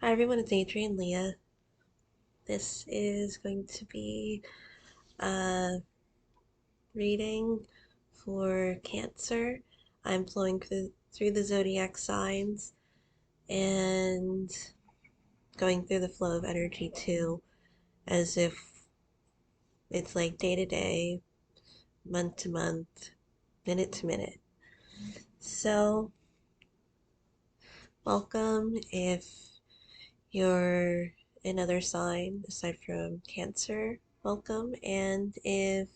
Hi everyone, it's Adrian Leah. This is going to be a reading for Cancer. I'm flowing through the zodiac signs and going through the flow of energy too, as if it's like day to day, month to month, minute to minute. So, welcome if you're another sign aside from Cancer, welcome. And if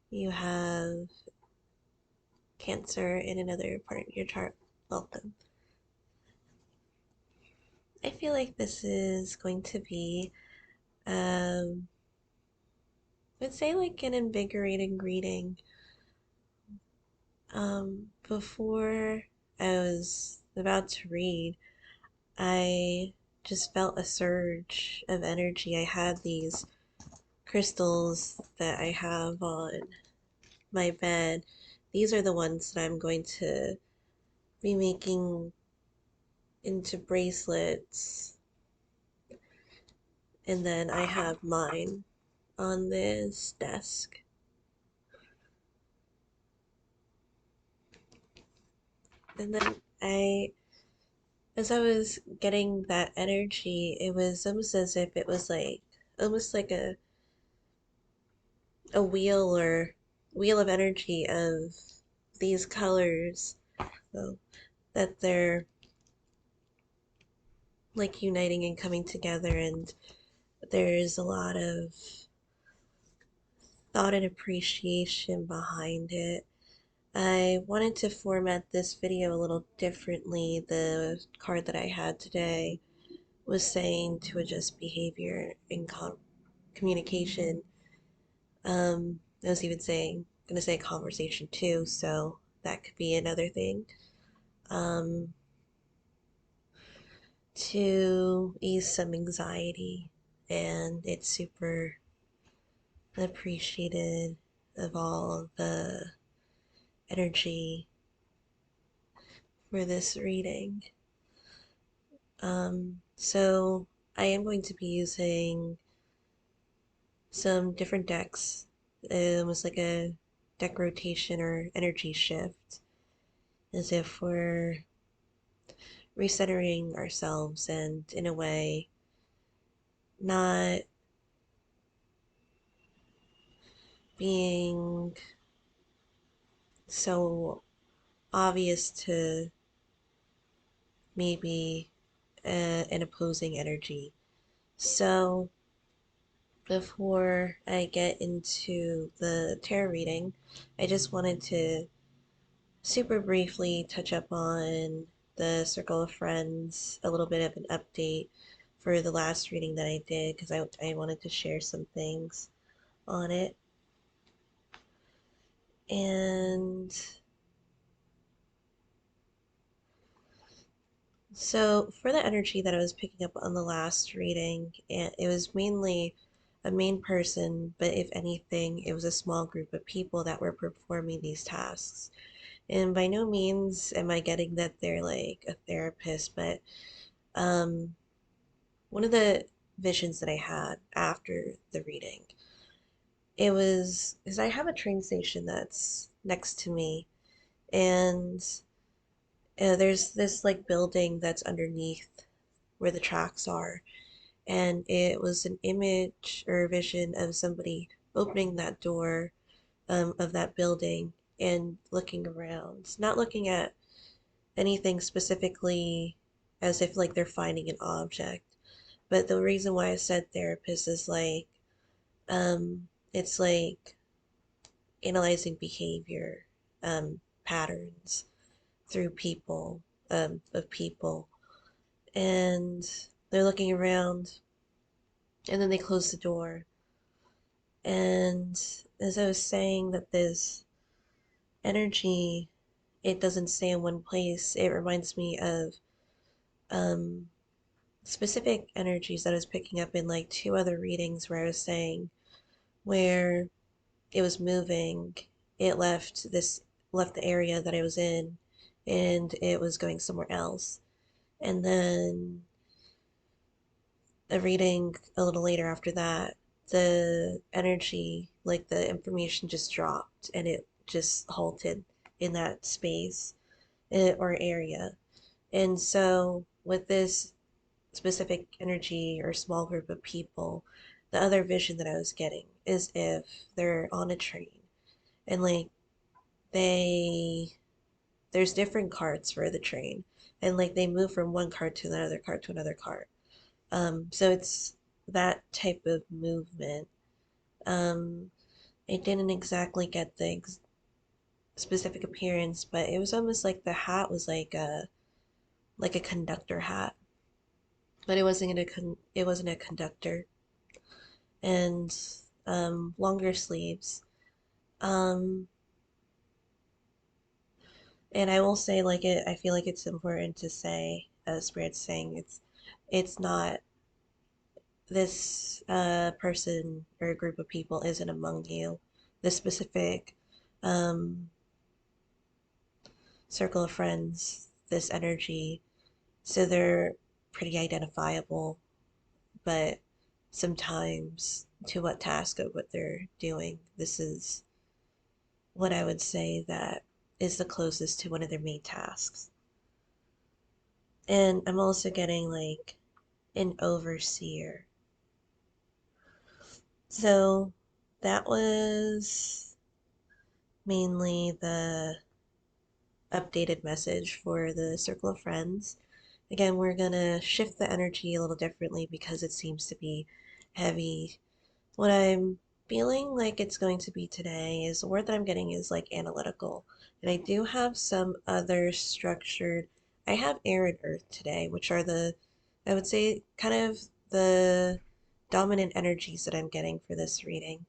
you have Cancer in another part of your chart, welcome. I feel like this is going to be, let's say, like an invigorating reading. Before I was about to read, I just felt a surge of energy. I had these crystals that I have on my bed. These are the ones that I'm going to be making into bracelets, and then I have mine on this desk. And then as I was getting that energy, it was almost as if it was like, almost like a wheel of energy of these colors, so that they're like uniting and coming together, and there's a lot of thought and appreciation behind it. I wanted to format this video a little differently. The card that I had today was saying to adjust behavior in communication. I was even gonna say conversation too, so that could be another thing. Um, to ease some anxiety, and it's super appreciated of all the energy for this reading. So I am going to be using some different decks. It was like a deck rotation or energy shift, as if we're recentering ourselves and, in a way, not being so obvious to maybe an opposing energy. So, before I get into the tarot reading, I just wanted to super briefly touch up on the circle of friends, a little bit of an update for the last reading that I did, because I wanted to share some things on it. And so for the energy that I was picking up on the last reading, it was mainly a main person, but if anything, it was a small group of people that were performing these tasks. And by no means am I getting that they're like a therapist, but um, one of the visions that I had after the reading, it was because I have a train station that's next to me, and there's this like building that's underneath where the tracks are, and it was an image or a vision of somebody opening that door of that building and looking around, not looking at anything specifically as if like they're finding an object. But the reason why I said therapist is like, it's like analyzing behavior, patterns through people, of people, and they're looking around, and then they close the door. And as I was saying, that this energy, it doesn't stay in one place. It reminds me of um, specific energies that I was picking up in like two other readings where I was saying where it was moving, it left the area that I was in, and it was going somewhere else. And then a reading a little later after that, the energy, like the information just dropped and it just halted in that space or area. And so, with this specific energy or small group of people, the other vision that I was getting is if they're on a train and like they there's different carts for the train and like they move from one cart to another cart to another cart. So it's that type of movement. Um, I didn't exactly get the specific appearance, but it was almost like the hat was like a conductor hat, but it wasn't a conductor, and longer sleeves. Um, and I will say like it. I feel like it's important to say, Spirit's saying it's not this person or group of people isn't among you. This specific um, circle of friends, this energy. So they're pretty identifiable, but sometimes to what task of what they're doing, this is what I would say that is the closest to one of their main tasks. And I'm also getting like an overseer. So that was mainly the updated message for the circle of friends. Again, we're gonna shift the energy a little differently because it seems to be heavy. What I'm feeling like it's going to be today is the word that I'm getting is like analytical. And I do have some other structured, I have air and earth today, which are I would say, kind of the dominant energies that I'm getting for this reading.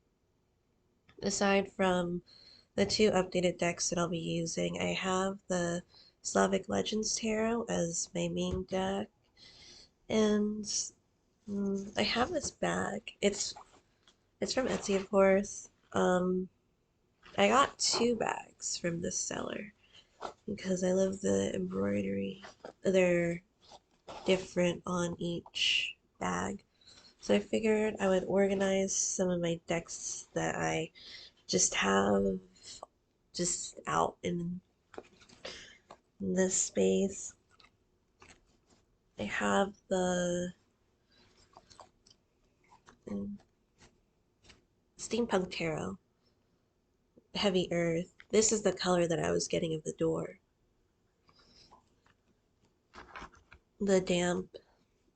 Aside from the two updated decks that I'll be using, I have the Slavic Legends Tarot as my main deck, and I have this bag. It's from Etsy, of course. I got two bags from this seller because I love the embroidery. They're different on each bag. So I figured I would organize some of my decks that I just have just out in this space. I have the Steampunk Tarot, Heavy Earth. This is the color that I was getting of the door. The damp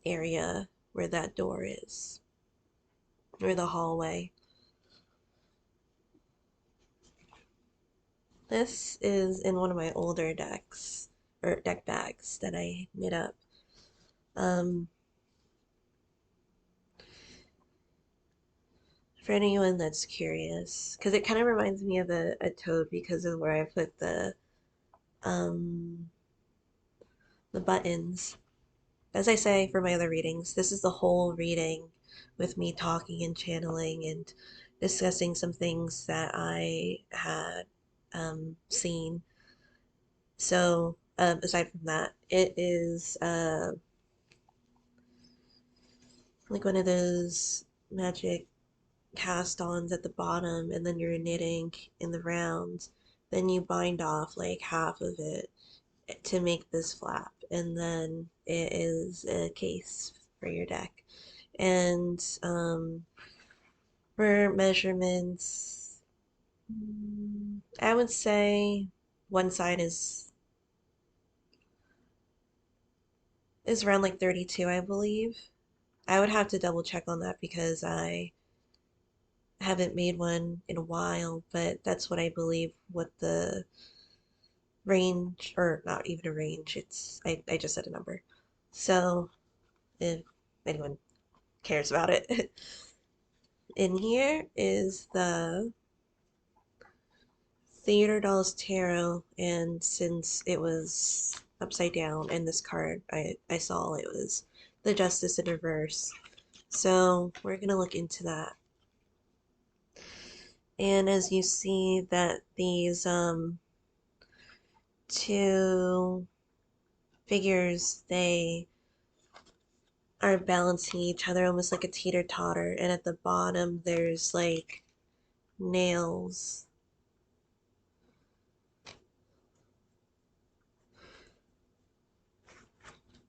area where that door is, or the hallway. This is in one of my older decks, or deck bags that I knit up. Um, for anyone that's curious, because it kind of reminds me of a toad because of where I put um, the buttons. As I say for my other readings, this is the whole reading with me talking and channeling and discussing some things that I had seen. So, aside from that, it is like one of those magic cast-ons at the bottom, and then you're knitting in the rounds. Then you bind off like half of it to make this flap, and then it is a case for your deck. And for measurements, I would say one side is around like 32, I believe. I would have to double check on that because I haven't made one in a while, but that's what I believe what the range, or not even a range, I just said a number. So if anyone cares about it. In here is the Theater Dolls Tarot, and since it was upside down in this card, I saw it was the Justice in reverse. So we're gonna look into that. And as you see that these two figures, they are balancing each other almost like a teeter-totter, and at the bottom there's like nails.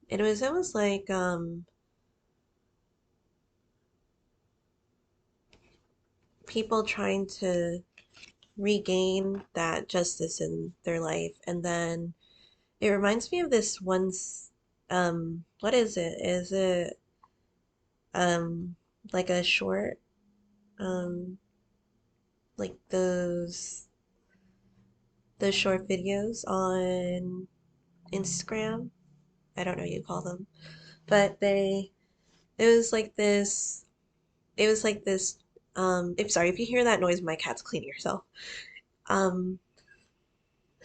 It was almost like people trying to regain that justice in their life. And then it reminds me of this once, what is it? Is it um like a short, um like those short videos on Instagram? I don't know what you call them. But it was like this it was like this I'm sorry if you hear that noise, my cat's cleaning herself. Um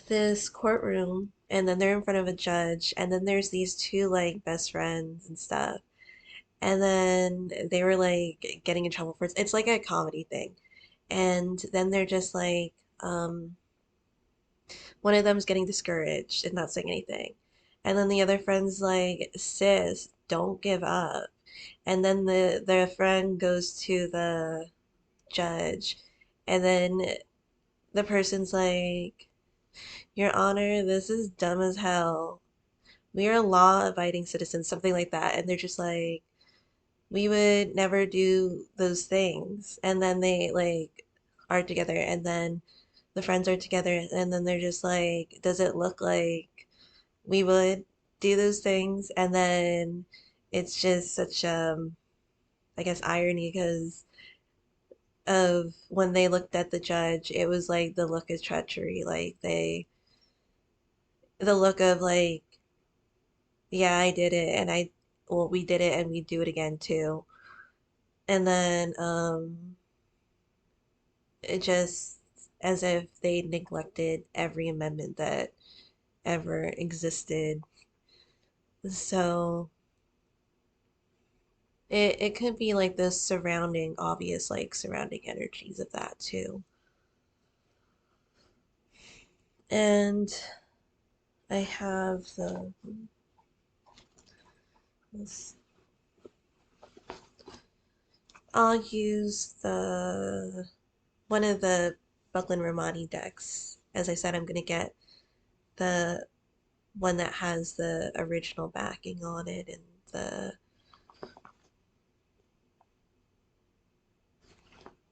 this courtroom, and then they're in front of a judge, and then there's these two like best friends and stuff, and then they were like getting in trouble for it's like a comedy thing, and then they're just like one of them's getting discouraged and not saying anything, and then the other friend's like, sis, don't give up, and then the friend goes to the judge, and then the person's like, your honor, this is dumb as hell, we are law-abiding citizens, something like that. And they're just like, we would never do those things. And then they like are together, and then the friends are together, and then they're just like, does it look like we would do those things? And then it's just such I guess irony because of when they looked at the judge, it was like the look of treachery, like the look of like, yeah, I did it, and well, we did it, and we do it again too. And then it just as if they neglected every amendment that ever existed. So it could be like the surrounding, obvious, like surrounding energies of that too. And I have this, I'll use the one of the Buckland Romani decks. As I said, I'm gonna get the one that has the original backing on it, and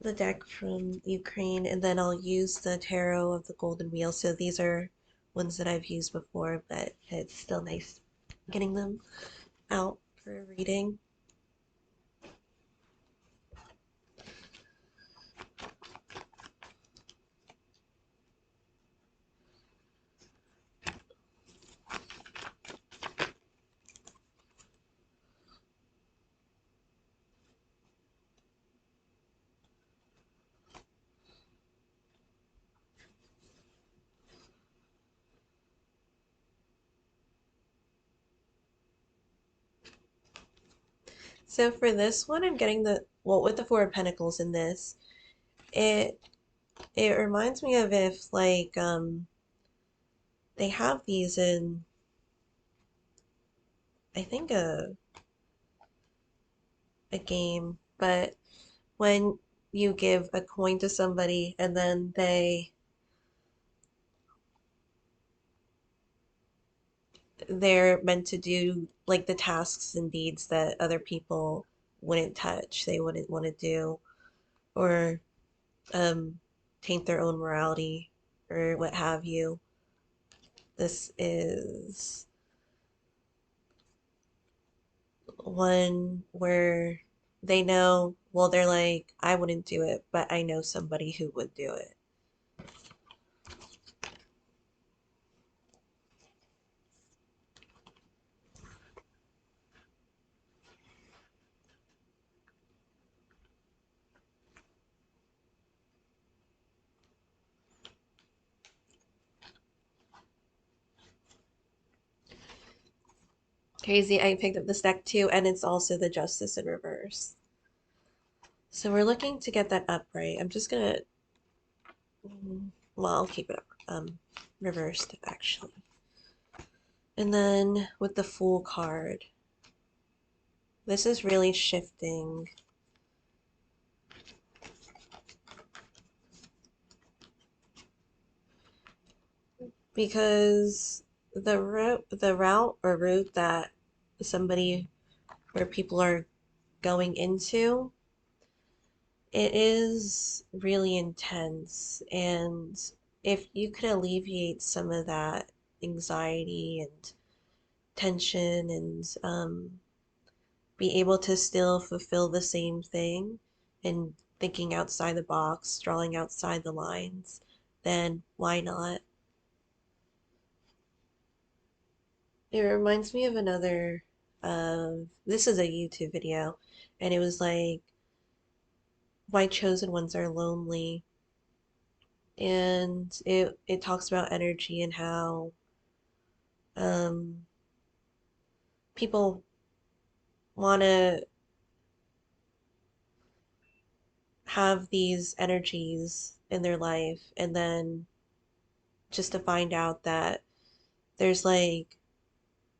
the deck from Ukraine, and then I'll use the Tarot of the Golden Wheel. So these are ones that I've used before, but it's still nice getting them out for a reading. So for this one, I'm getting well, with the Four of Pentacles in this, it it reminds me of if like they have these in, I think a game, but when you give a coin to somebody and then they're meant to do like the tasks and deeds that other people wouldn't touch, they wouldn't want to do, or um, taint their own morality or what have you. This is one where they know, well, they're like, I wouldn't do it, but I know somebody who would do it. Crazy, I picked up this deck too, and it's also the Justice in reverse. So we're looking to get that upright. I'm just gonna, well, I'll keep it up, reversed actually. And then with the Fool card, This is really shifting because the route or route that somebody where people are going into, it is really intense. And if you could alleviate some of that anxiety and tension and be able to still fulfill the same thing and thinking outside the box, drawing outside the lines, then why not? It reminds me of another, this is a YouTube video, and it was like, why chosen ones are lonely. And it talks about energy and how um, people want to have these energies in their life, and then just to find out that there's like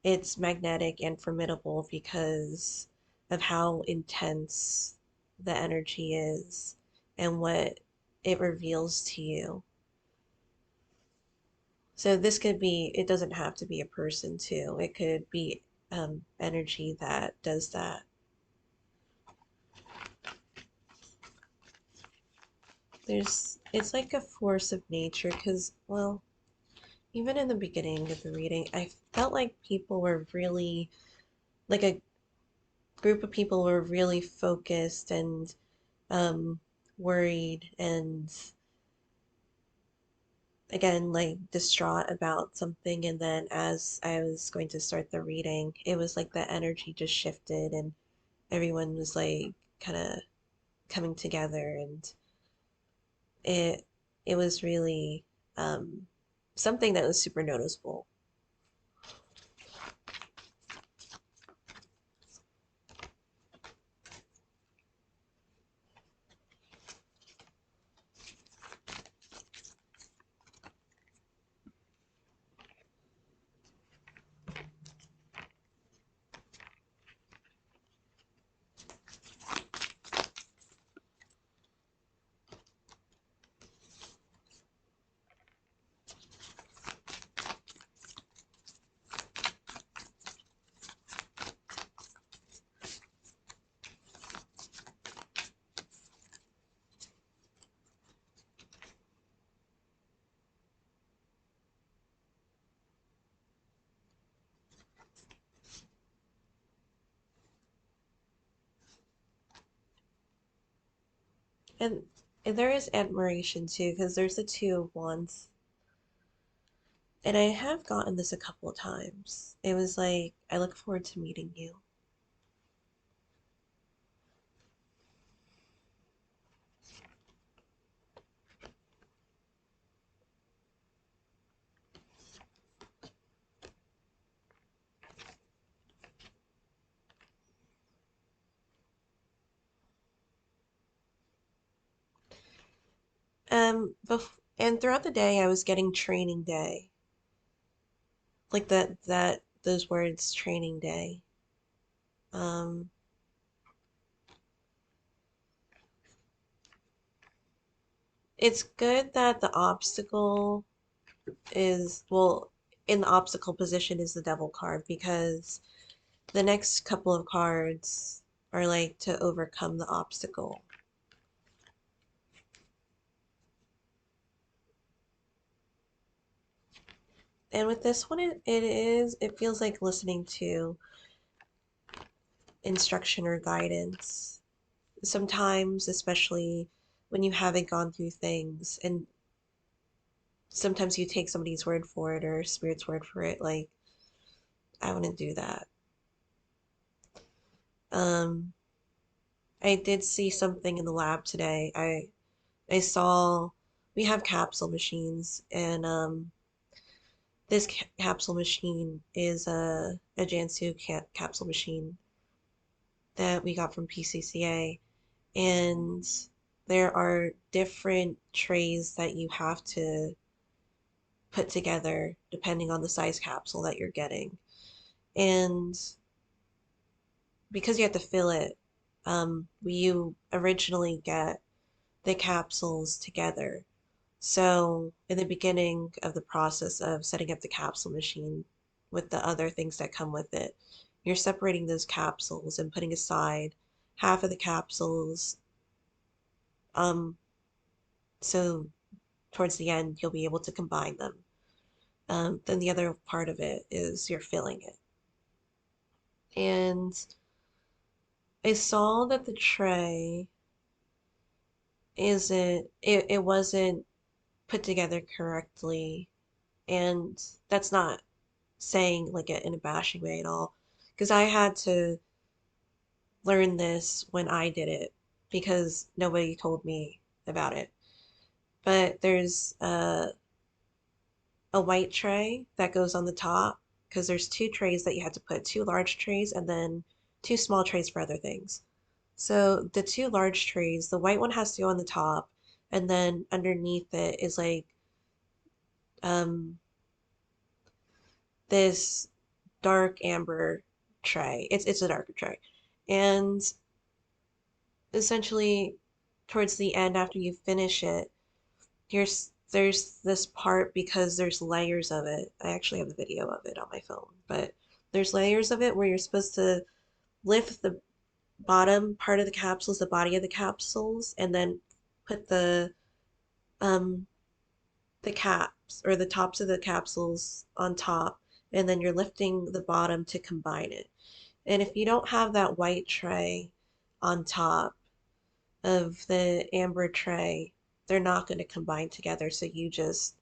it's magnetic and formidable because of how intense the energy is and what it reveals to you. So this could be, it doesn't have to be a person too. It could be energy that does that. It's like a force of nature because, well, even in the beginning of the reading, I felt like people were really, like a group of people were really focused and um, worried and again, like distraught about something. And then as I was going to start the reading, it was like the energy just shifted and everyone was like kind of coming together and it it was really um, something that was super noticeable. And, and there is admiration too, because there's the Two of Wands. And I have gotten this a couple of times. It was like, I look forward to meeting you. And throughout the day, I was getting training day, like that those words, training day. Um, it's good that the obstacle is, well, in the obstacle position is the devil card because the next couple of cards are like to overcome the obstacle. And with this one, it feels like listening to instruction or guidance. Sometimes, especially when you haven't gone through things, and sometimes you take somebody's word for it or spirit's word for it, like, I wouldn't do that. Um, I did see something in the lab today. I saw we have capsule machines, and this capsule machine is a Jansu capsule machine that we got from PCCA, and there are different trays that you have to put together depending on the size capsule that you're getting. And because you have to fill it, you originally get the capsules together. So, in the beginning of the process of setting up the capsule machine with the other things that come with it, you're separating those capsules and putting aside half of the capsules. Um, so towards the end, you'll be able to combine them. Then the other part of it is you're filling it. And I saw that the tray it wasn't put together correctly. And that's not saying like it in a bashing way at all. Because I had to learn this when I did it because nobody told me about it. But there's a white tray that goes on the top because there's two trays that you had to put, two large trays and then two small trays for other things. So the two large trays, the white one has to go on the top, and then underneath it is like um, this dark amber tray. It's a darker tray, and essentially towards the end after you finish it, there's this part because there's layers of it. I actually have the video of it on my phone, but there's layers of it where you're supposed to lift the bottom part of the capsules, the body of the capsules, and then put um the caps or the tops of the capsules on top, and then you're lifting the bottom to combine it. And if you don't have that white tray on top of the amber tray, they're not going to combine together. So you just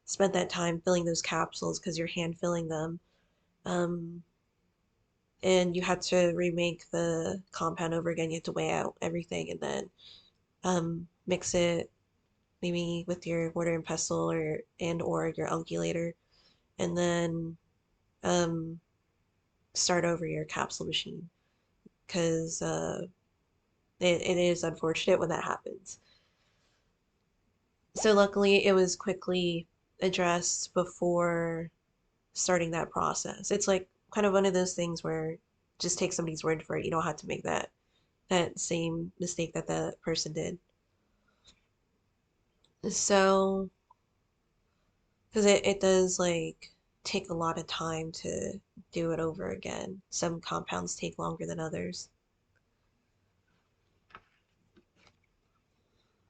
spent that time filling those capsules because you're hand filling them. Um, and you had to remake the compound over again. You had to weigh out everything and then mix it maybe with your mortar and pestle or your unculator, and then um, start over your capsule machine because it is unfortunate when that happens. So luckily, it was quickly addressed before starting that process. It's like kind of one of those things where just take somebody's word for it. You don't have to make that same mistake that the person did. So, because it does like take a lot of time to do it over again. Some compounds take longer than others.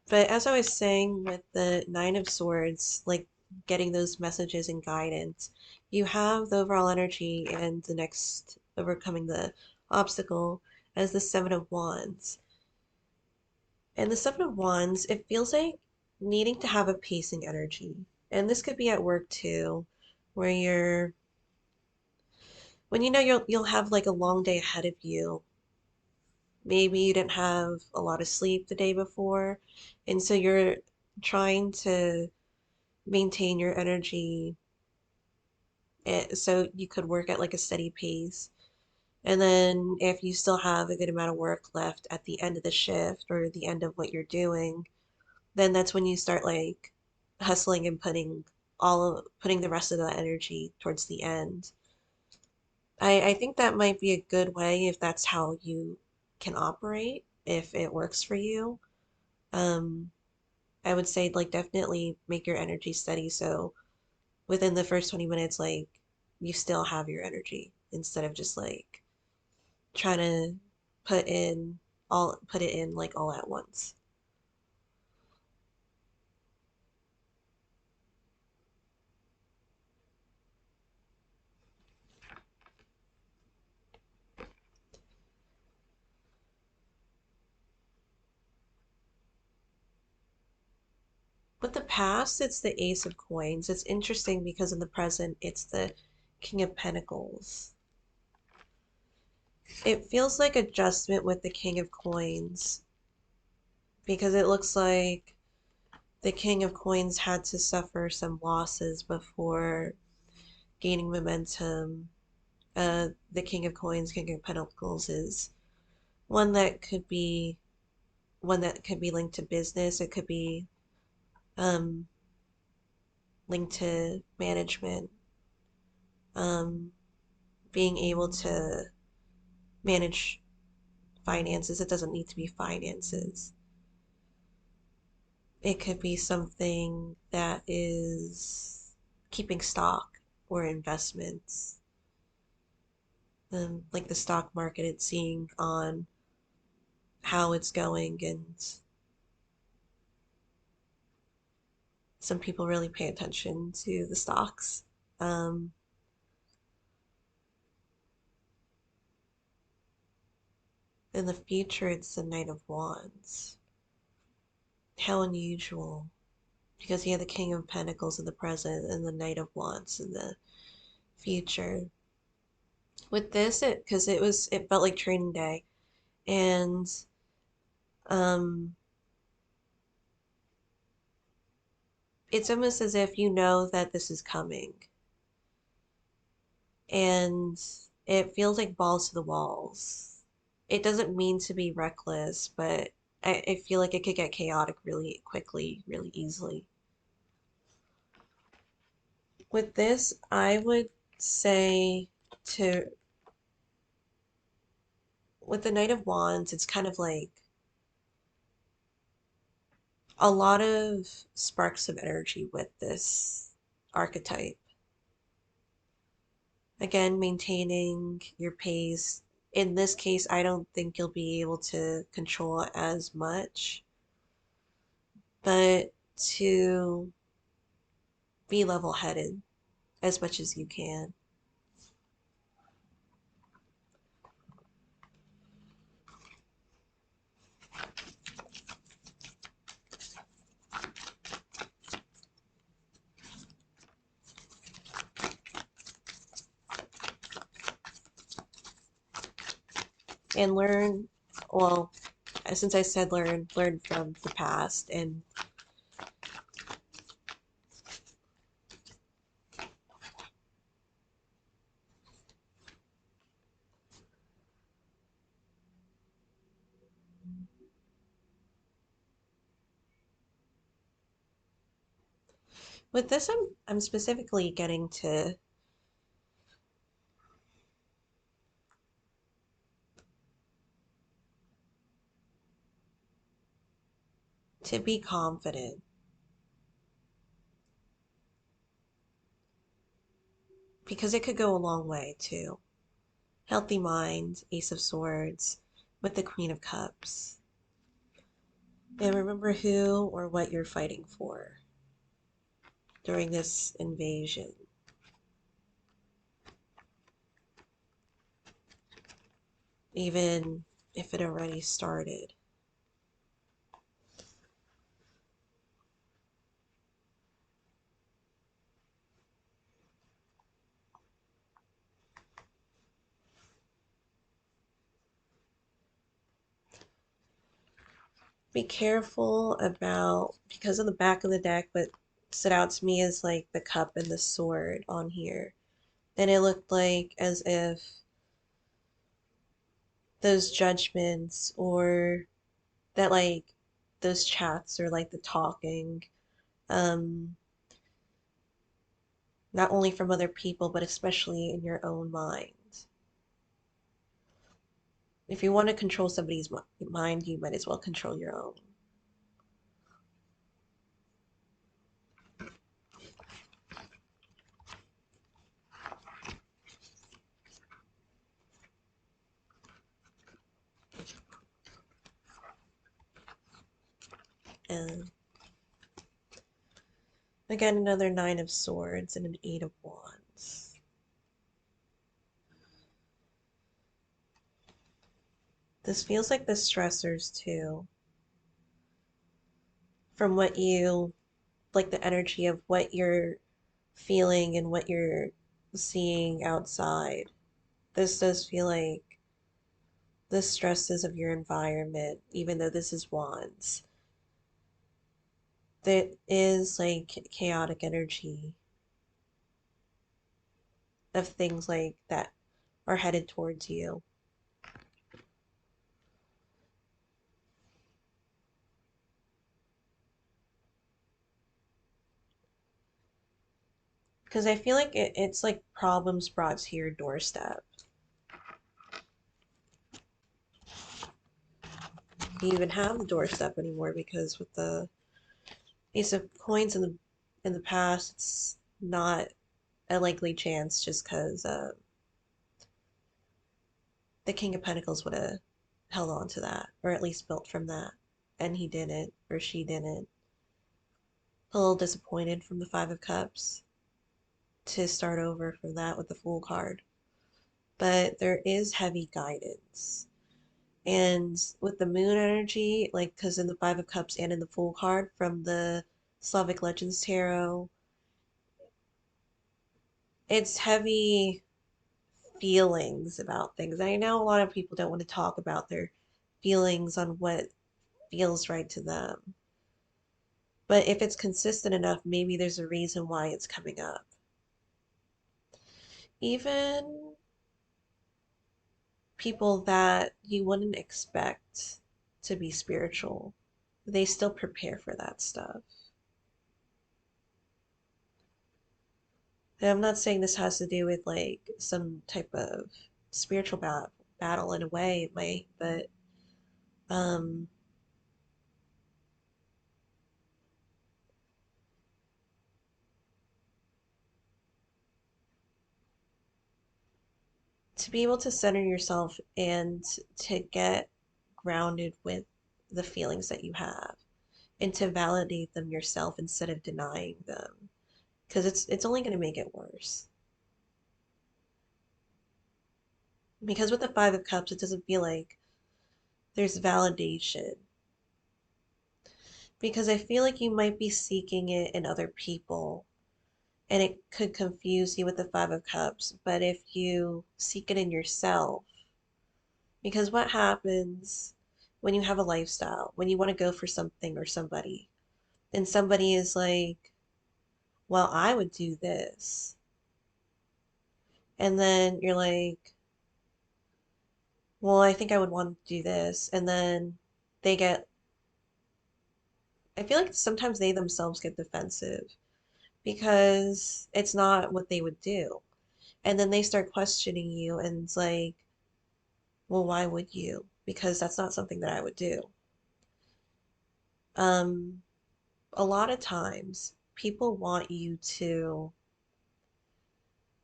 But as I was saying with the Nine of Swords, like getting those messages and guidance, you have the overall energy and the next overcoming the obstacle as the Seven of Wands. And the Seven of Wands, it feels like needing to have a pacing energy. And this could be at work too, where when you know you'll have like a long day ahead of you. Maybe you didn't have a lot of sleep the day before, and so you're trying to maintain your energy so you could work at like a steady pace. And then if you still have a good amount of work left at the end of the shift or the end of what you're doing, then that's when you start like hustling and putting the rest of that energy towards the end. I think that might be a good way if that's how you can operate, if it works for you. Um, I would say like definitely make your energy steady so within the first 20 minutes like you still have your energy instead of just like trying to put it in like all at once. With the past, it's the Ace of Coins. It's interesting because in the present, it's the King of Pentacles. It feels like adjustment with the King of Coins because it looks like the King of Coins had to suffer some losses before gaining momentum. The King of Coins, King of Pentacles is one that could be one that could be linked to business. It could be um, linked to management, um, being able to manage finances. It doesn't need to be finances. It could be something that is keeping stock or investments. Like the stock market, it's seeing on how it's going, and some people really pay attention to the stocks. Um, in the future, it's the Knight of Wands. How unusual. Because you have the King of Pentacles in the present and the Knight of Wands in the future. With this, because it felt like training day, and um, it's almost as if you know that this is coming, and it feels like balls to the walls. It doesn't mean to be reckless, but I feel like it could get chaotic really quickly, really easily. With this, I would say to with the Knight of Wands, it's kind of like a lot of sparks of energy with this archetype. Again, maintaining your pace. In this case, I don't think you'll be able to control as much, but to be level headed as much as you can. And learn, well, since I said learn from the past. And with this, I'm specifically getting to be confident, because it could go a long way too. Healthy mind, Ace of Swords, with the Queen of Cups. And remember who or what you're fighting for during this invasion. Even if it already started. Be careful about, because on the back of the deck, what stood out to me is like the cup and the sword on here. And it looked like as if those judgments or that like those chats or like the talking, um, not only from other people, but especially in your own mind. If you want to control somebody's mind, you might as well control your own. And again, another Nine of Swords and an Eight of Wands. This feels like the stressors too, from what you, like the energy of what you're feeling and what you're seeing outside. This does feel like the stresses of your environment, even though this is Wands. There is like chaotic energy of things like that are headed towards you. Because I feel like it's like problems brought to your doorstep. even have the doorstep anymore because with the Ace of Coins in the past, it's not a likely chance just because the King of Pentacles would have held on to that, or at least built from that, and he didn't, or she didn't. A little disappointed from the Five of Cups to start over from that with the Fool card. But there is heavy guidance. And with the Moon energy, like, because in the Five of Cups and in the Fool card from the Slavic Legends Tarot, it's heavy feelings about things. I know a lot of people don't want to talk about their feelings on what feels right to them. But if it's consistent enough, maybe there's a reason why it's coming up. Even people that you wouldn't expect to be spiritual, they still prepare for that stuff. And I'm not saying this has to do with like some type of spiritual battle in a way, it might, but um, to be able to center yourself and to get grounded with the feelings that you have and to validate them yourself instead of denying them because it's only going to make it worse. Because with the Five of Cups, it doesn't feel like there's validation. Because I feel like you might be seeking it in other people, and it could confuse you with the Five of Cups. But if you seek it in yourself, because what happens when you have a lifestyle, when you want to go for something or somebody, and somebody is like, well, I would do this. And then you're like, well, I think I would want to do this. And then they get, I feel like sometimes they themselves get defensive because it's not what they would do. And then they start questioning you, and it's like, well, why would you? Because that's not something that I would do. Um, a lot of times, people want you to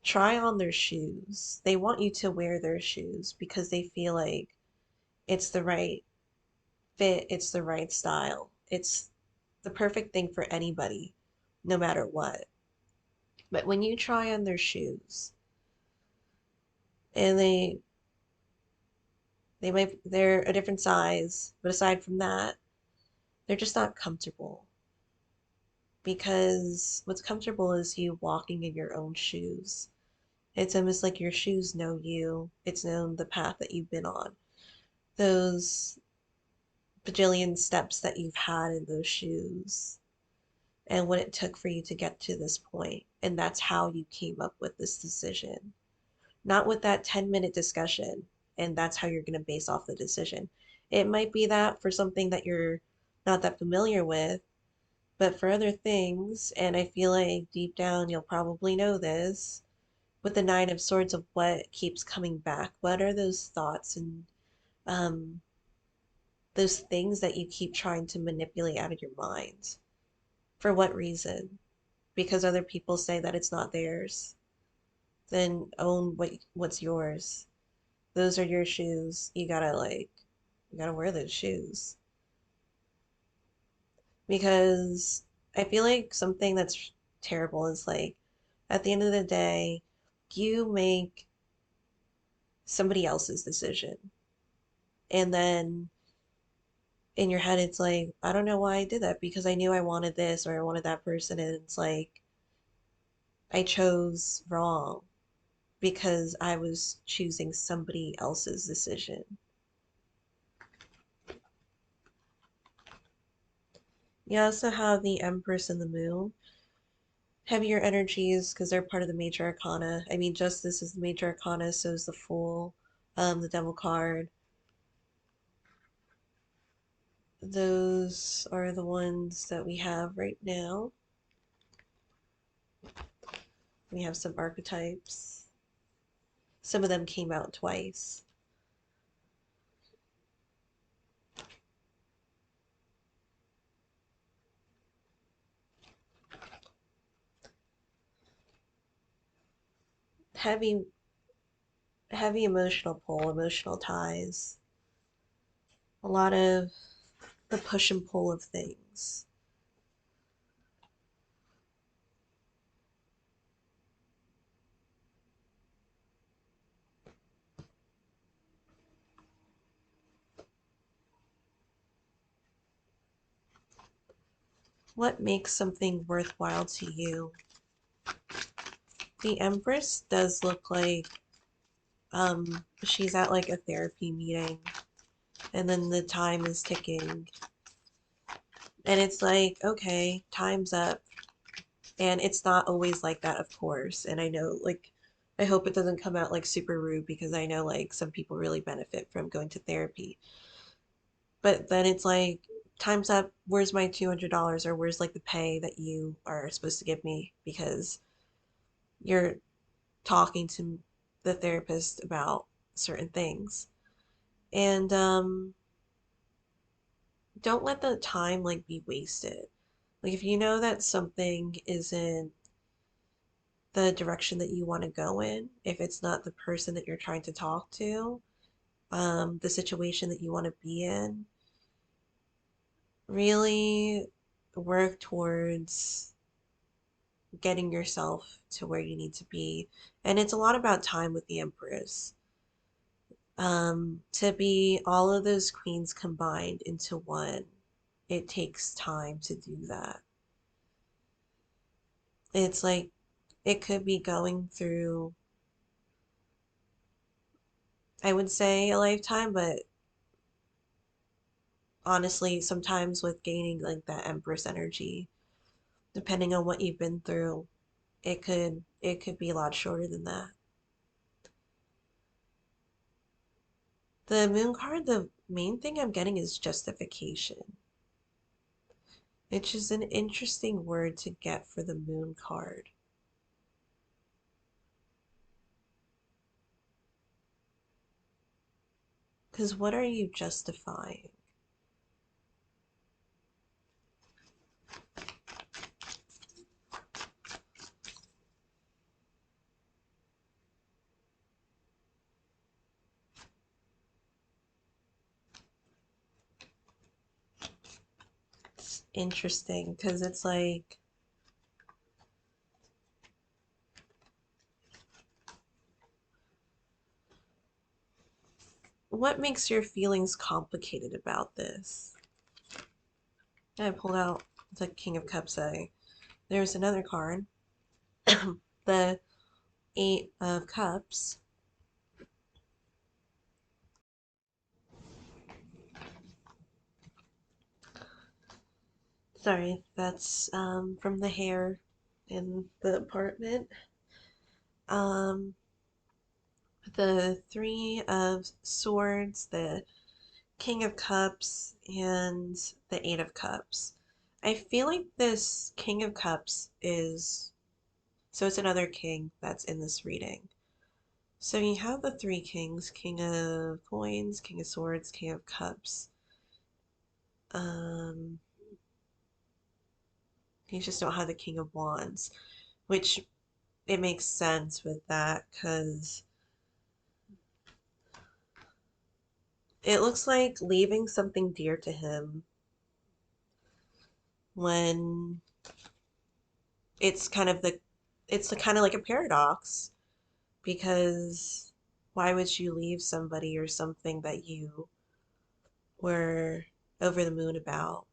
try on their shoes. They want you to wear their shoes because they feel like it's the right fit, it's the right style, it's the perfect thing for anybody, no matter what. But when you try on their shoes, and they're a different size, but aside from that, they're just not comfortable. Because what's comfortable is you walking in your own shoes. It's almost like your shoes know you. It's known the path that you've been on. Those bajillion steps that you've had in those shoes and what it took for you to get to this point. And that's how you came up with this decision. Not with that 10-minute discussion, and that's how you're going to base off the decision. It might be that for something that you're not that familiar with, but for other things, and I feel like deep down you'll probably know this, with the Nine of Swords of what keeps coming back. What are those thoughts and um, those things that you keep trying to manipulate out of your mind? For what reason? Because other people say that it's not theirs. Then own what's yours. Those are your shoes. You gotta wear those shoes. Because I feel like something that's terrible is like, at the end of the day, you make somebody else's decision. And then in your head, it's like, I don't know why I did that because I knew I wanted this or I wanted that person. And it's like, I chose wrong because I was choosing somebody else's decision. You also have the Empress and the Moon. Heavier energies because they're part of the major arcana. I mean, justice is the major arcana, so is the Fool, the Devil card. Those are the ones that we have right now. We have some archetypes. Some of them came out twice. heavy, heavy emotional pull, emotional ties, a lot of the push and pull of things. What makes something worthwhile to you? The Empress does look like she's at like a therapy meeting and then the time is ticking and it's like, okay, time's up. And it's not always like that, of course. And I know, like, I hope it doesn't come out like super rude because I know, like, some people really benefit from going to therapy. But then it's like, time's up. Where's my $200? Or where's like the pay that you are supposed to give me because you're talking to the therapist about certain things. And don't let the time like be wasted. Like if you know that something isn't the direction that you want to go in, if it's not the person that you're trying to talk to, the situation that you want to be in, really work towards getting yourself to where you need to be. And it's a lot about time with the Empress. To be all of those queens combined into one, it takes time to do that. It's like it could be going through, I would say a lifetime, but honestly, sometimes with gaining like that Empress energy, depending on what you've been through, it could be a lot shorter than that. The moon card, the main thing I'm getting is justification. It's just an interesting word to get for the moon card. Because what are you justifying? It's interesting because it's like, what makes your feelings complicated about this? I pulled out the King of Cups. There's another card, the Eight of Cups. Sorry, that's from the hair in the apartment. Um, the Three of Swords, the King of Cups, and the Eight of Cups. I feel like this King of Cups is, so it's another king that's in this reading. So you have the three kings, King of Coins, King of Swords, King of Cups. Um, you just don't have the King of Wands, which it makes sense with that because it looks like leaving something dear to him when it's kind of the it's the kind of like a paradox because why would you leave somebody or something that you were over the moon about?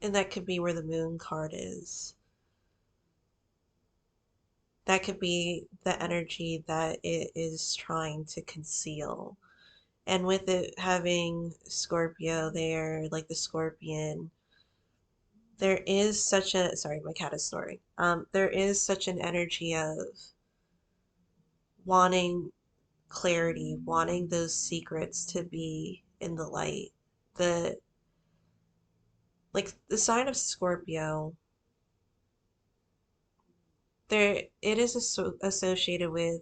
And that could be where the moon card is. That could be the energy that it is trying to conceal. And with it having Scorpio there, like the scorpion, there is such a, sorry, my cat is snoring. There is such an energy of wanting clarity, wanting those secrets to be in the light. The like the sign of Scorpio, there it is associated with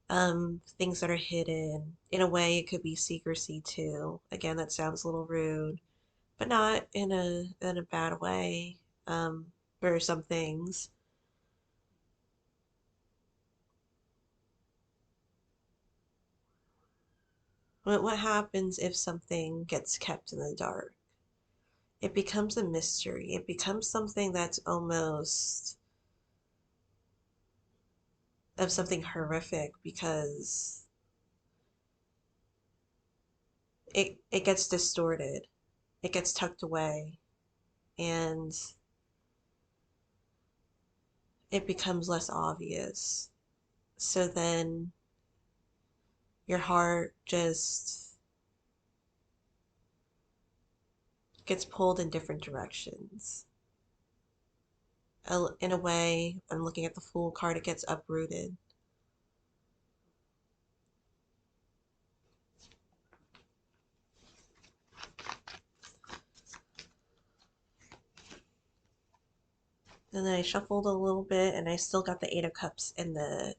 things that are hidden. In a way, it could be secrecy too. Again, that sounds a little rude, but not in a bad way. For some things. But what happens if something gets kept in the dark? It becomes a mystery. It becomes something that's almost of something horrific because it gets distorted. It gets tucked away and it becomes less obvious. So then your heart just gets pulled in different directions. In a way, I'm looking at the Fool card, it gets uprooted. And then I shuffled a little bit and I still got the Eight of Cups and the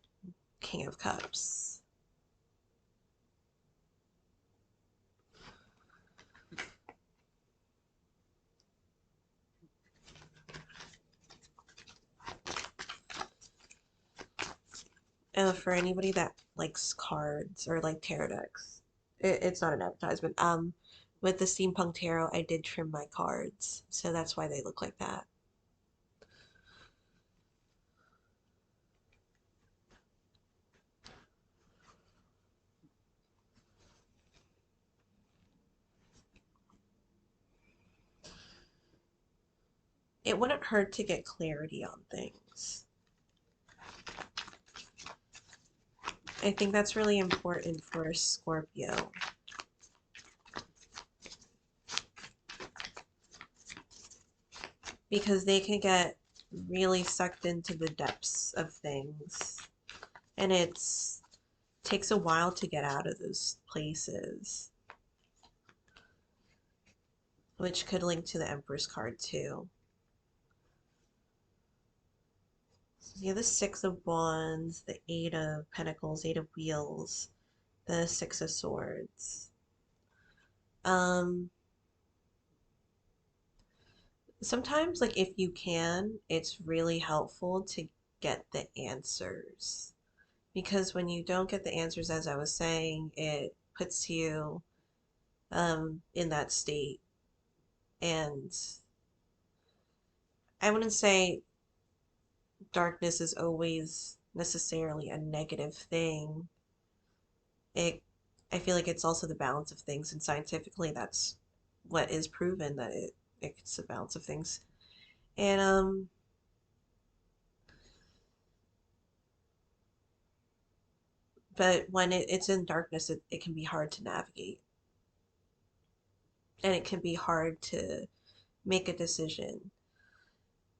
King of Cups. And for anybody that likes cards or like tarot decks, it's not an advertisement. With the Steampunk Tarot, I did trim my cards, so that's why they look like that. It wouldn't hurt to get clarity on things. I think that's really important for Scorpio. Because they can get really sucked into the depths of things. And it's takes a while to get out of those places. Which could link to the Empress card too. So you have the Six of Wands, the Eight of Pentacles, Eight of Wheels, the Six of Swords. Um, Sometimes, like if you can, it's really helpful to get the answers. Because when you don't get the answers, as I was saying, it puts you in that state. And I wouldn't say darkness is always necessarily a negative thing. It, I feel like it's also the balance of things, and scientifically, that's what is proven that it's a balance of things. And but when it's in darkness, it can be hard to navigate, and it can be hard to make a decision.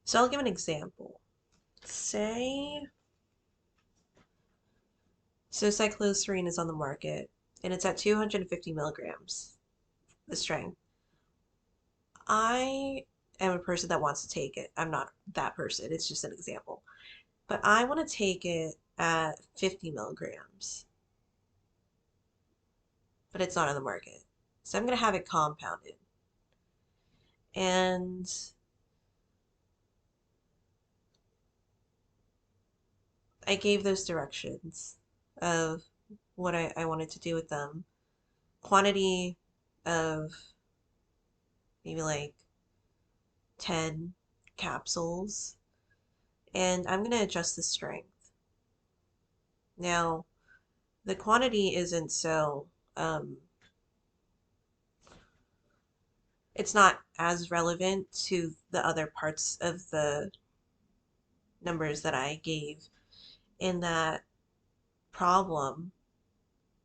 So I'll give an example. Say, so cycloserine is on the market, and it's at 250 milligrams, the strength. I am a person that wants to take it. I'm not that person. It's just an example. But I want to take it at 50 milligrams, but it's not on the market. So I'm going to have it compounded. And I gave those directions of what I wanted to do with them. Quantity of maybe like 10 capsules. And I'm going to adjust the strength. Now, the quantity isn't so, it's not as relevant to the other parts of the numbers that I gave in that problem.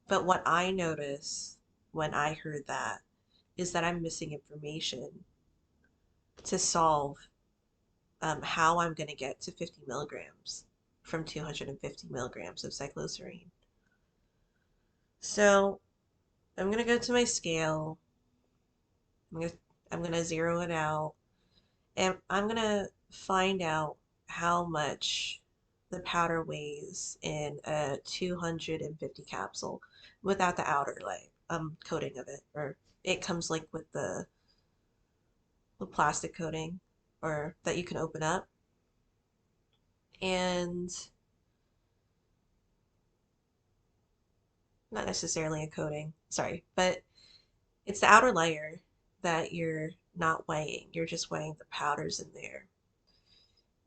But what I notice when I heard that is that I'm missing information to solve how I'm going to get to 50 milligrams from 250 milligrams of cycloserine. So I'm going to go to my scale. I'm going to I'm going to zero it out, and I'm going to find out how much the powder weighs in a 250 capsule without the outer coating of it, or it comes like with the the plastic coating or that you can open up. And not necessarily a coating, sorry, but it's the outer layer that you're not weighing. You're just weighing the powders in there.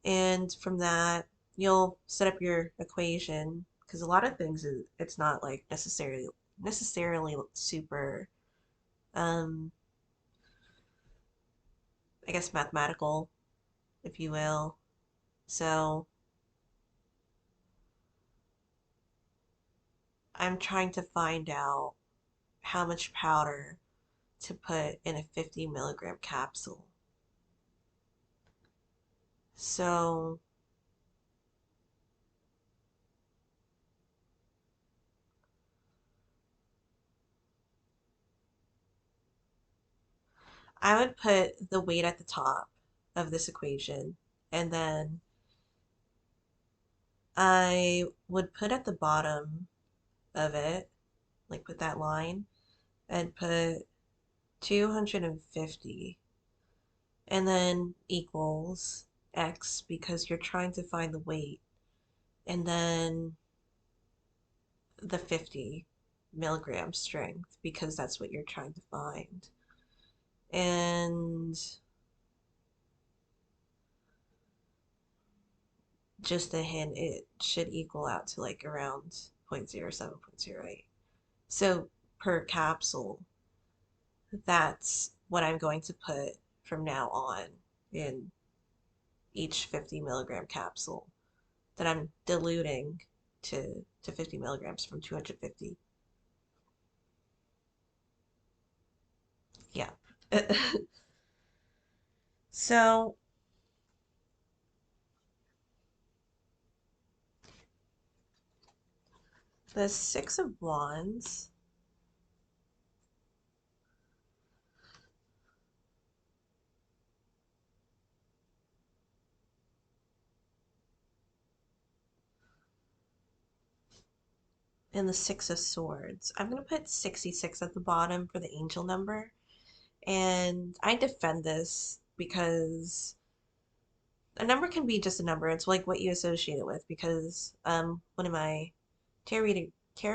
And from that, you'll set up your equation because a lot of things it's not like necessarily super um I guess mathematical, if you will. So I'm trying to find out how much powder to put in a 50 milligram capsule. So I would put the weight at the top of this equation, and then I would put at the bottom of it, like put that line, and put 250, and then equals x because you're trying to find the weight, and then the 50 milligram strength because that's what you're trying to find. And just a hint, it should equal out to like around 0.07, 0.08. So per capsule, that's what I'm going to put from now on in each 50 milligram capsule that I'm diluting to 50 milligrams from 250. Yeah. So the Six of Wands and the Six of Swords. I'm going to put 66 at the bottom for the angel number. And I defend this because a number can be just a number. It's like what you associate it with. Because one of my tarot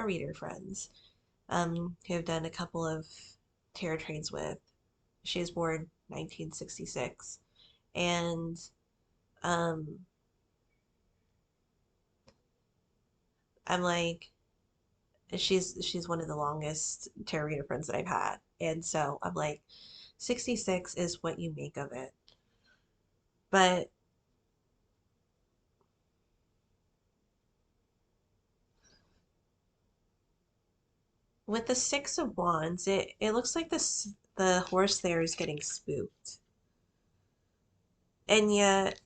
reader friends, who I've done a couple of tarot trades with, she was born 1966, and um, I'm like, she's one of the longest tarot reader friends that I've had, and so I'm like, 66 is what you make of it. But with the Six of Wands, it looks like the horse there is getting spooked. And yet,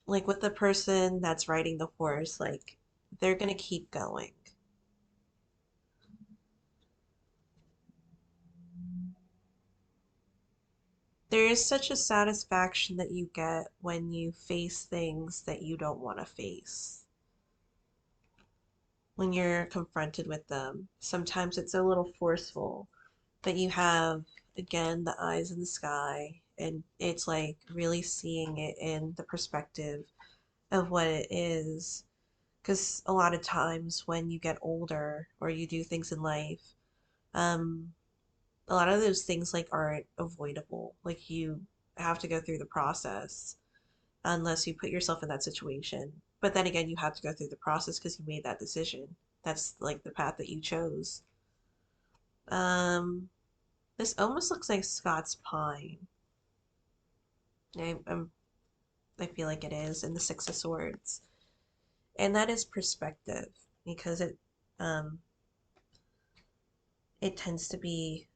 like with the person that's riding the horse, like they're gonna keep going. There is such a satisfaction that you get when you face things that you don't want to face. When you're confronted with them, sometimes it's a little forceful, but you have, again, the eyes in the sky, and it's like really seeing it in the perspective of what it is. Because a lot of times when you get older or you do things in life, um, a lot of those things like aren't avoidable. Like you have to go through the process unless you put yourself in that situation. But then again, you have to go through the process because you made that decision. That's like the path that you chose. Um, this almost looks like Scott's pine. I'm I feel like it is in the Six of Swords. And that is perspective because um it tends to be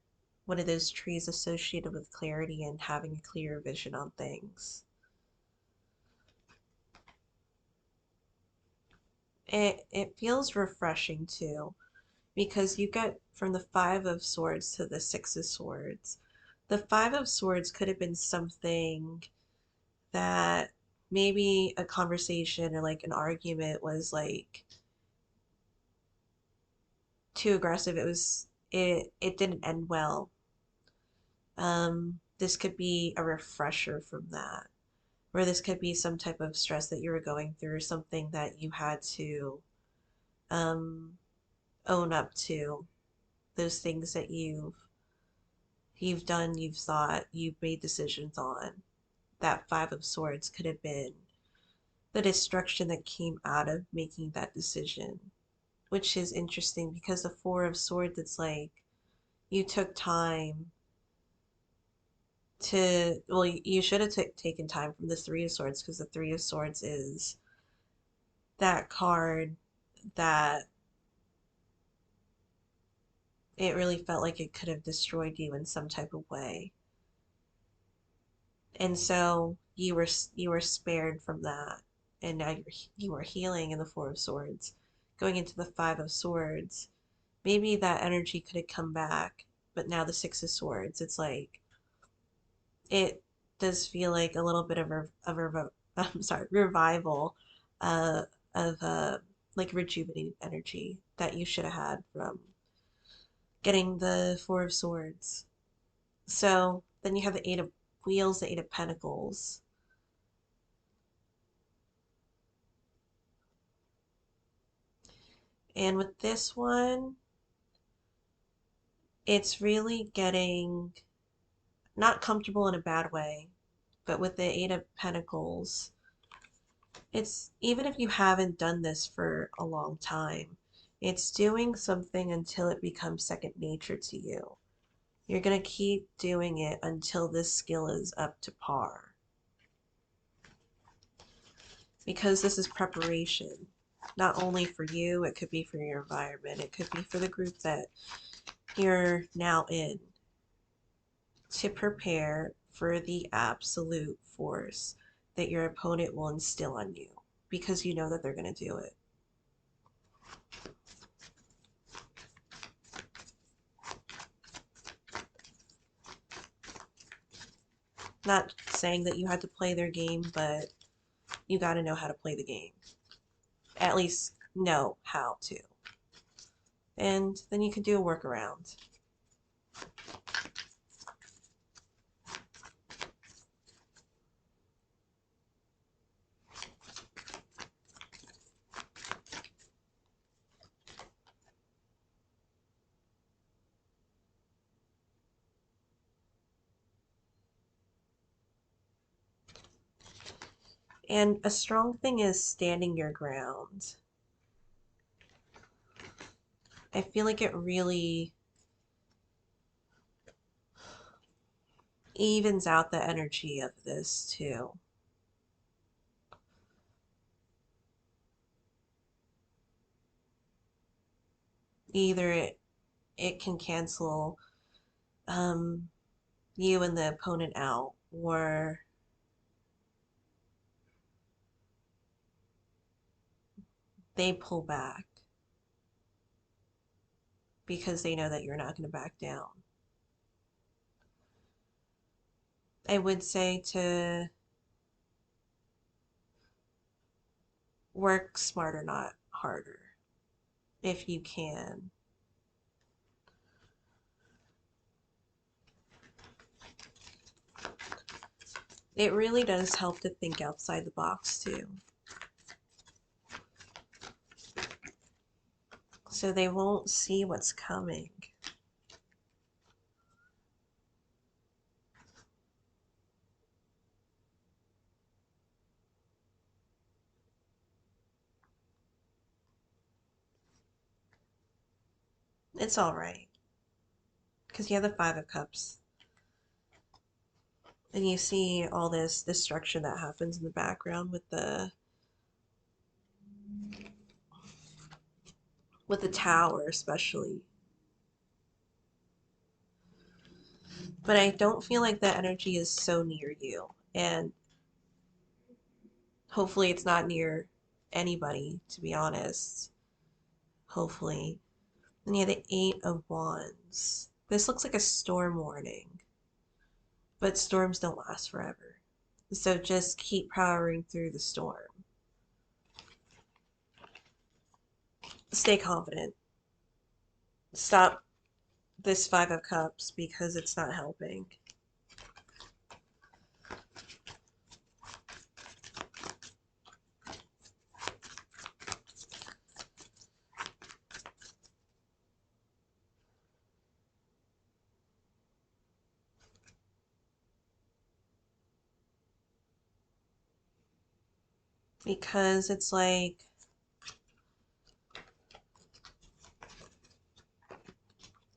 one of those trees associated with clarity and having a clear vision on things. It feels refreshing too because you get from the Five of Swords to the Six of Swords. The Five of Swords could have been something that maybe a conversation or like an argument was like too aggressive. It didn't end well. this could be a refresher from that, or this could be some type of stress that you were going through, or something that you had to um, own up to. Those things that you've done, you've thought, you've made decisions on. That Five of Swords could have been the destruction that came out of making that decision, which is interesting because the Four of Swords, it's like you took time to, well, you should have taken time from the Three of Swords, because the Three of Swords is that card that it really felt like it could have destroyed you in some type of way. And so you were spared from that, and now you are healing in the Four of Swords, going into the Five of Swords. Maybe that energy could have come back, but now the Six of Swords, it's like it does feel like a little bit of I'm sorry, revival, uh, of like rejuvenating energy that you should have had from getting the Four of Swords. So then you have the Eight of Wheels, the Eight of Pentacles. And with this one, it's really getting not comfortable in a bad way, but with the Eight of Pentacles, it's even if you haven't done this for a long time, it's doing something until it becomes second nature to you. You're going to keep doing it until this skill is up to par. Because this is preparation, not only for you, it could be for your environment, it could be for the group that you're now in, to prepare for the absolute force that your opponent will instill on you, because you know that they're going to do it. Not saying that you had to play their game, but you got to know how to play the game. At least know how to. And then you can do a workaround. And a strong thing is standing your ground. I feel like it really evens out the energy of this too. Either it can cancel um, you and the opponent out, or they pull back because they know that you're not going to back down. I would say to work smarter, not harder, if you can. It really does help to think outside the box too. So they won't see what's coming. It's all right, because you have the Five of Cups, and you see all this destruction that happens in the background with the tower especially. But I don't feel like that energy is so near you, and hopefully it's not near anybody, to be honest. Hopefully. And you have the Eight of Wands. This looks like a storm warning, but storms don't last forever. So just keep powering through the storm. Stay confident. Stop this Five of Cups because it's not helping. because it's like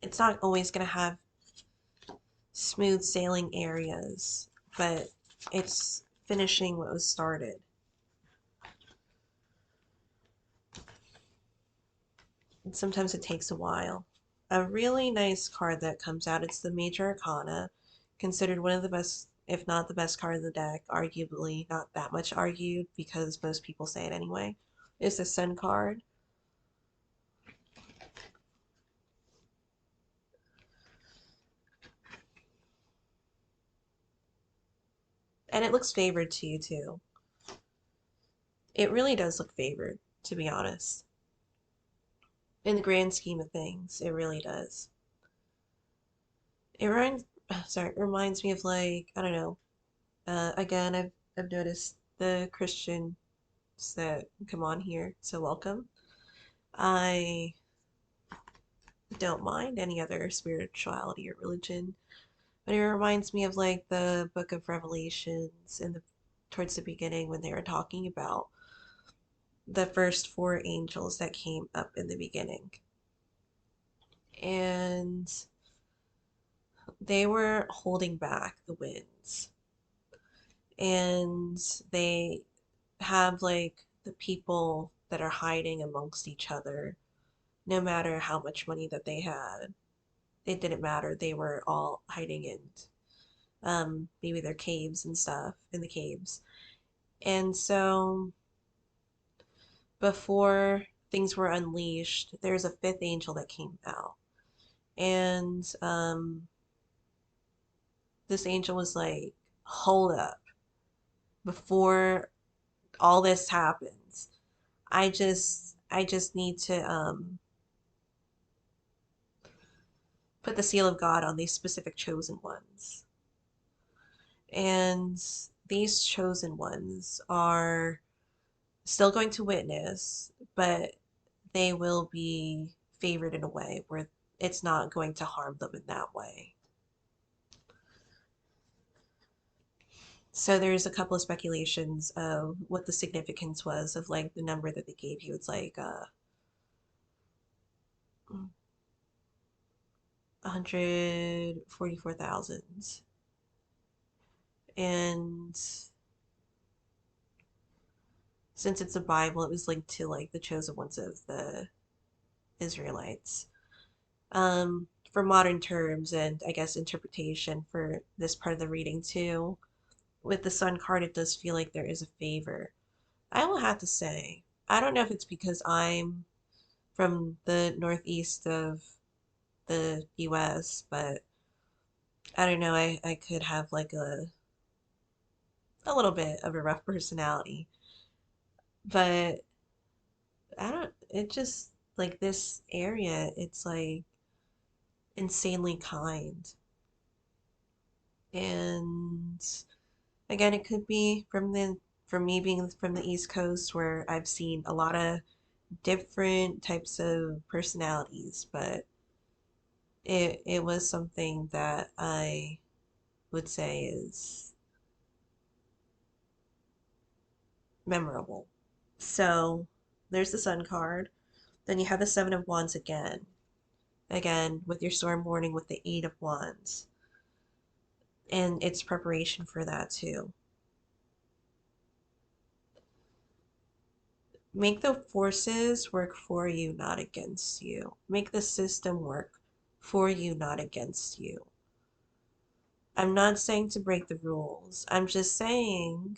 it's not always going to have smooth sailing areas, but it's finishing what was started. And sometimes it takes a while. A really nice card that comes out, it's the Major Arcana, considered one of the best, if not the best card of the deck, arguably, not that much argued because most people say it anyway, is the Sun card. And it looks favored to you too. It really does look favored, to be honest. In the grand scheme of things, it really does. It reminds, sorry, it reminds me of like, I don't know. Again, I've noticed the Christians that come on here, so welcome. I don't mind any other spirituality or religion, but it reminds me of like the Book of Revelations in the towards the beginning when they were talking about the first four angels that came up in the beginning. And they were holding back the winds. And they have like the people that are hiding amongst each other, no matter how much money that they had. It didn't matter. They were all hiding in maybe their caves and stuff in the caves. And so before things were unleashed, there's a fifth angel that came out. And this angel was like, hold up, before all this happens, I just need to put the seal of God on these specific chosen ones. And these chosen ones are still going to witness, but they will be favored in a way where it's not going to harm them in that way. So there's a couple of speculations of what the significance was of like the number that they gave you. It's like 144,000. And since it's a Bible, it was linked to like the chosen ones of the Israelites. For modern terms and I guess interpretation for this part of the reading too, with the Sun card, it does feel like there is a favor. I will have to say, I don't know if it's because I'm from the northeast of the US, but I don't know, I could have like a little bit of a rough personality. But I don't, it just like this area, it's like insanely kind. And again, it could be from me being from the East Coast where I've seen a lot of different types of personalities, but it was something that I would say is memorable. So there's the Sun card. Then you have the Seven of Wands again. Again, with your Storm Warning with the Eight of Wands. And it's preparation for that too. Make the forces work for you, not against you. Make the system work for you, not against you. I'm not saying to break the rules. I'm just saying,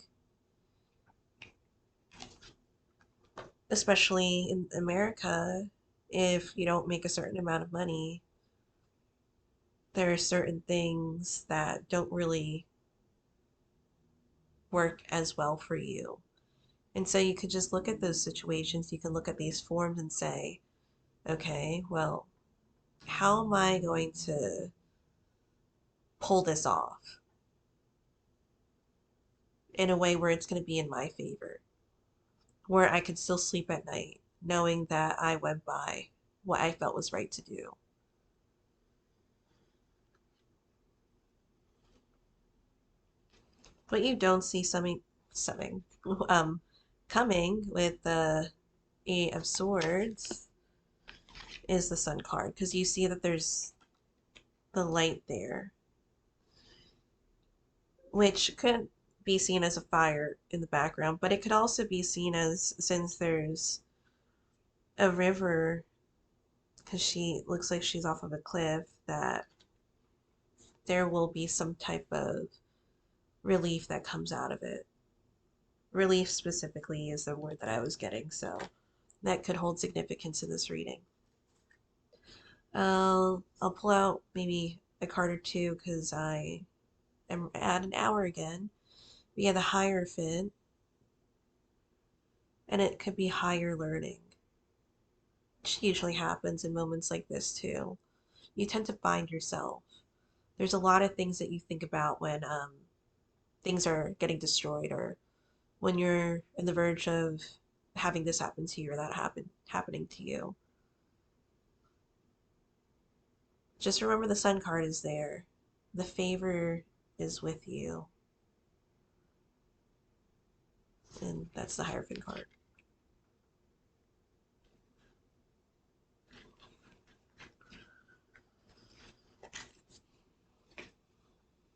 especially in America, if you don't make a certain amount of money, there are certain things that don't really work as well for you. And so you could just look at those situations, you can look at these forms and say, okay, well, how am I going to pull this off in a way where it's going to be in my favor, where I could still sleep at night knowing that I went by what I felt was right to do. But you don't see something um, coming with the Eight of Swords is the Sun card, because you see that there's the light there, which could be seen as a fire in the background, but it could also be seen as, since there's a river, because she looks like she's off of a cliff, that there will be some type of relief that comes out of it. Relief specifically is the word that I was getting, so that could hold significance in this reading. I'll pull out maybe a card or two because I am at an hour again. We have the Hierophant, and it could be higher learning, which usually happens in moments like this too. You tend to find yourself. There's a lot of things that you think about when things are getting destroyed, or when you're in the verge of having this happen to you or that happening to you. Just remember the Sun card is there. The favor is with you. And that's the Hierophant card.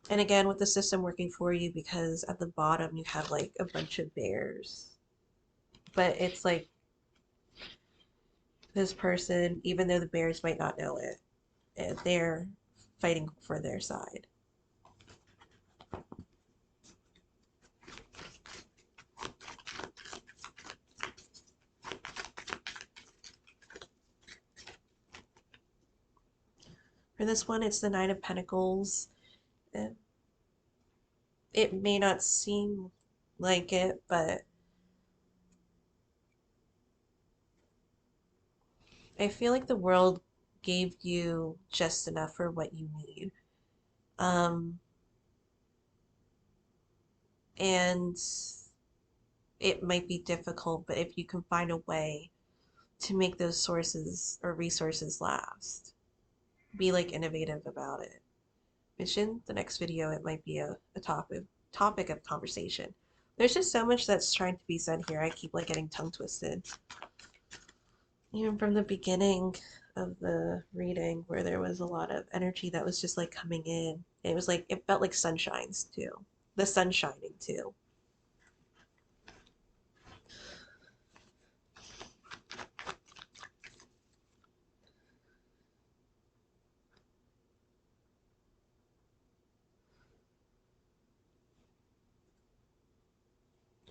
And again, with the system working for you, because at the bottom you have like a bunch of bears. But it's like this person, even though the bears might not know it, they're fighting for their side. For this one, it's the Nine of Pentacles. It may not seem like it, but I feel like the world gave you just enough for what you need. Um, and it might be difficult, but if you can find a way to make those sources or resources last, be like innovative about it. Which in the next video, it might be a topic of conversation. There's just so much that's trying to be said here. I keep like getting tongue twisted. Even from the beginning of the reading, where there was a lot of energy that was just like coming in. It was like, it felt like sunshines too. The sun shining too.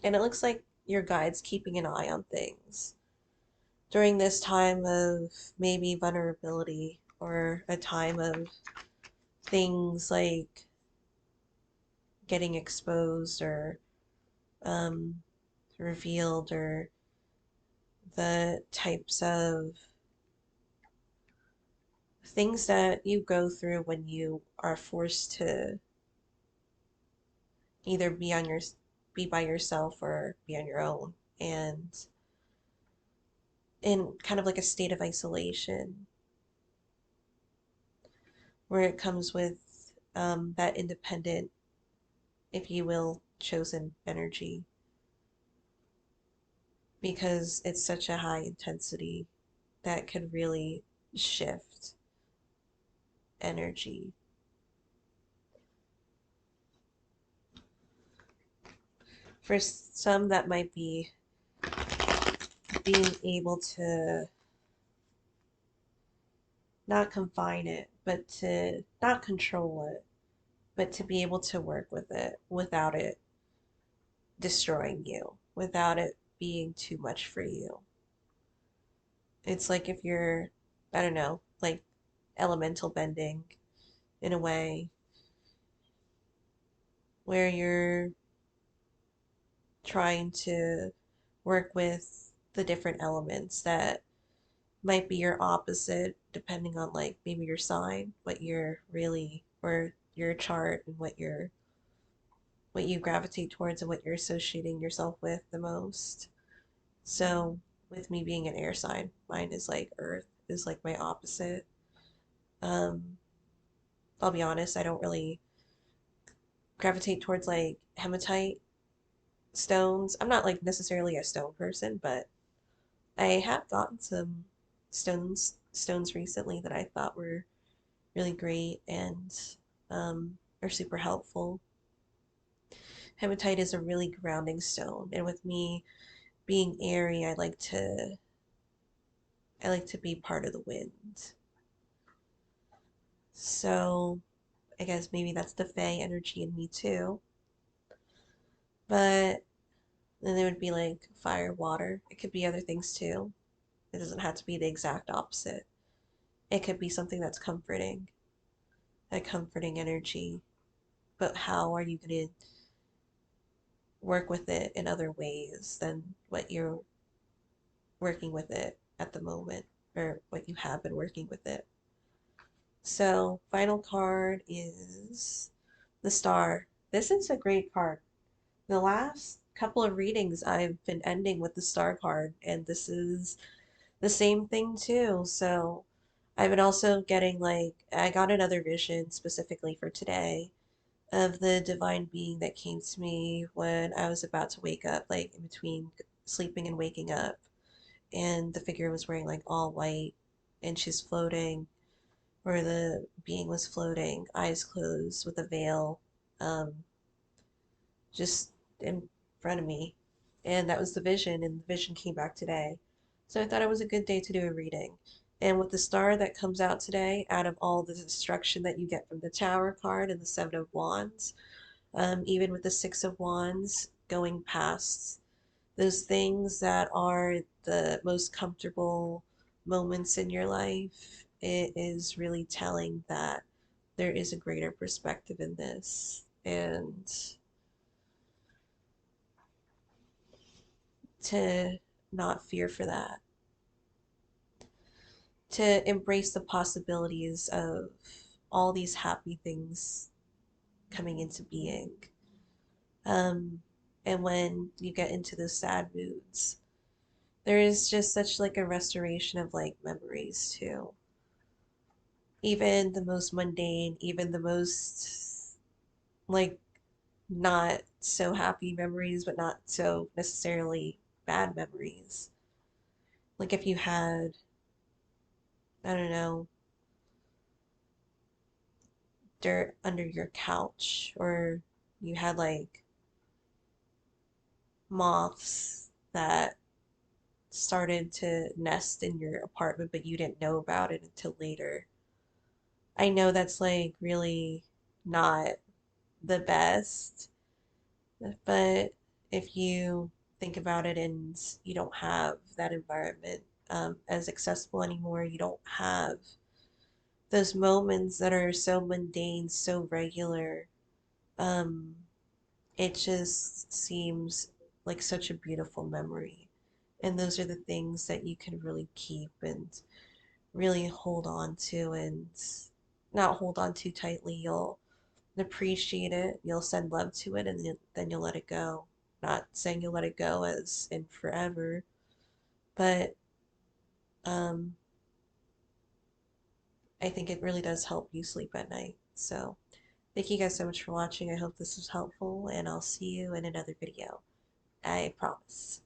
And it looks like your guide's keeping an eye on things during this time of maybe vulnerability, or a time of things like getting exposed or um, revealed, or the types of things that you go through when you are forced to either be by yourself or be on your own, and in kind of like a state of isolation, where it comes with that independent, if you will, chosen energy, because it's such a high intensity that could really shift energy. For some, that might be being able to not confine it, but to not control it, but to be able to work with it without it destroying you, without it being too much for you. It's like if you're, I don't know, like elemental bending in a way, where you're trying to work with the different elements that might be your opposite, depending on like maybe your sign, what you're really, or your chart, and what you gravitate towards and what you're associating yourself with the most. So with me being an air sign, mine is like earth is like my opposite. Um, I'll be honest, I don't really gravitate towards like hematite stones. I'm not like necessarily a stone person, but I have gotten some stones recently that I thought were really great and are super helpful. Hematite is a really grounding stone, and with me being airy, I like to be part of the wind. So I guess maybe that's the Fae energy in me too. But then there would be like fire, water. It could be other things too. It doesn't have to be the exact opposite. It could be something that's comforting, a comforting energy. But how are you going to work with it in other ways than what you're working with it at the moment or what you have been working with it? So, final card is the Star. This is a great card. The last couple of readings I've been ending with the Star card, and this is the same thing too. So, I've been also getting like, I got another vision specifically for today of the divine being that came to me when I was about to wake up, like in between sleeping and waking up. And the figure was wearing like all white and she's floating, or the being was floating, eyes closed with a veil, um, just in front of me. And that was the vision, and the vision came back today. So I thought it was a good day to do a reading. And with the star that comes out today, out of all the destruction that you get from the Tower card and the Seven of Wands, even with the Six of Wands going past those things that are the most comfortable moments in your life, it is really telling that there is a greater perspective in this. And to not fear for that, to embrace the possibilities of all these happy things coming into being. Um, and when you get into those sad moods, there is just such like a restoration of like memories too. Even the most mundane, even the most like not so happy memories, but not so necessarily bad memories. Like if you had, I don't know, dirt under your couch, or you had like moths that started to nest in your apartment, but you didn't know about it until later. I know that's like really not the best, but if you think about it and you don't have that environment as accessible anymore, you don't have those moments that are so mundane, so regular. Um, it just seems like such a beautiful memory. And those are the things that you can really keep and really hold on to, and not hold on too tightly. You'll appreciate it, you'll send love to it, and then you'll let it go. Not saying you'll let it go as in forever, but um, I think it really does help you sleep at night. So, thank you guys so much for watching. I hope this was helpful, and I'll see you in another video. I promise.